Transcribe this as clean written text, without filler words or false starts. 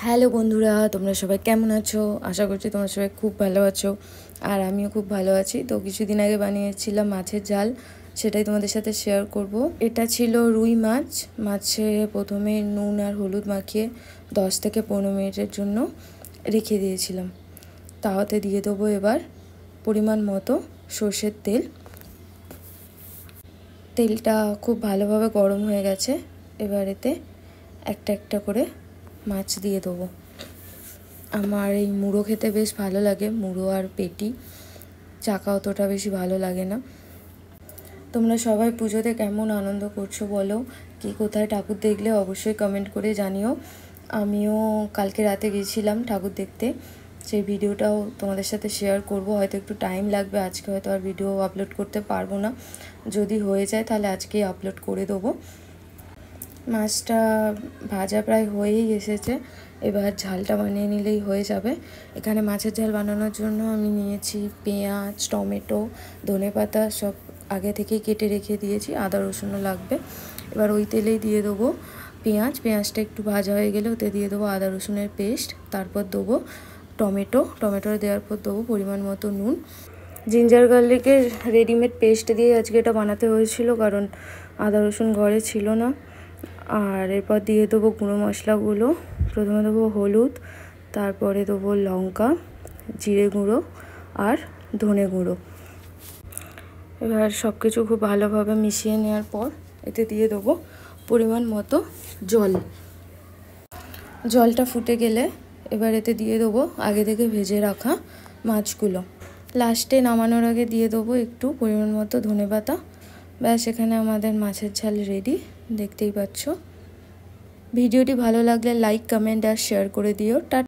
Hello বন্ধুরা, তোমরা সবাই কেমন আছো? আশা করছি তোমরা সবাই খুব ভালো আছো, আর আমিও খুব ভালো আছি। তো কিছুদিন আগে বানিয়েছিলাম মাছের ঝাল, সেটাই তোমাদের সাথে শেয়ার করব। এটা ছিল রুই মাছ। মাছে প্রথমে নুন আর হলুদ মাখিয়ে 10 থেকে 15 মিনিটের জন্য রেখে দিয়েছিলাম। তাওয়াতে দিয়ে দেবো এবার পরিমাণ মতো সর্ষের তেল। তেলটা খুব ভালোভাবে গরম হয়ে গেছে। এবার এতে একটা একটা করে মাছ দিয়ে দেবো। আমার এই মুড়ো খেতে বেশ ভালো লাগে, মুড়ো আর পেটি। চাকা অতটা বেশি ভালো লাগে না। তোমরা সবাই পুজোতে কেমন আনন্দ করছো বলো, কি কোথায় ঠাকুর দেখলে অবশ্যই কমেন্ট করে জানিও। আমিও কালকে রাতে গেছিলাম ঠাকুর দেখতে, সেই ভিডিওটাও তোমাদের সাথে শেয়ার করব। হয়তো একটু টাইম লাগবে, আজকে হয়তো আর ভিডিও আপলোড করতে পারবো না। যদি হয়ে যায় তাহলে আজকেই আপলোড করে দেবো। মাছটা ভাজা প্রায় হয়েই এসেছে, এবার ঝালটা বানিয়ে নিলেই হয়ে যাবে। এখানে মাছের ঝাল বানানোর জন্য আমি নিয়েছি পেঁয়াজ, টমেটো, ধনেপাতা সব আগে থেকেই কেটে রেখে দিয়েছি, আদা রসুনও লাগবে। এবার ওই তেলেই দিয়ে দেবো পেঁয়াজটা একটু ভাজা হয়ে গেলে ওতে দিয়ে দেবো আদা রসুনের পেস্ট। তারপর দেবো টমেটো দেওয়ার পর দেবো পরিমাণ মতো নুন। জিঞ্জার গার্লিকের রেডিমেড পেস্ট দিয়ে আজকে এটা বানাতে হয়েছিল, কারণ আদা রসুন ঘরে ছিল না। আর এরপর দিয়ে দেবো গুঁড়ো মশলাগুলো। প্রথমে দেবো হলুদ, তারপরে দেবো লঙ্কা, জিরে গুঁড়ো আর ধনে গুঁড়ো। এবার সব কিছু খুব ভালোভাবে মিশিয়ে নেওয়ার পর এতে দিয়ে দেবো পরিমাণ মতো জল। জলটা ফুটে গেলে এবার এতে দিয়ে দেবো আগে থেকে ভেজে রাখা মাছগুলো। লাস্টে নামানোর আগে দিয়ে দেবো একটু পরিমাণ মতো ধনেপাতা। ব্যাস, এখানে আমাদের মাছের ঝাল রেডি, দেখতেই পাচ্ছ। ভিডিওটি ভালো লাগলে লাইক, কমেন্ট আর শেয়ার করে দিও।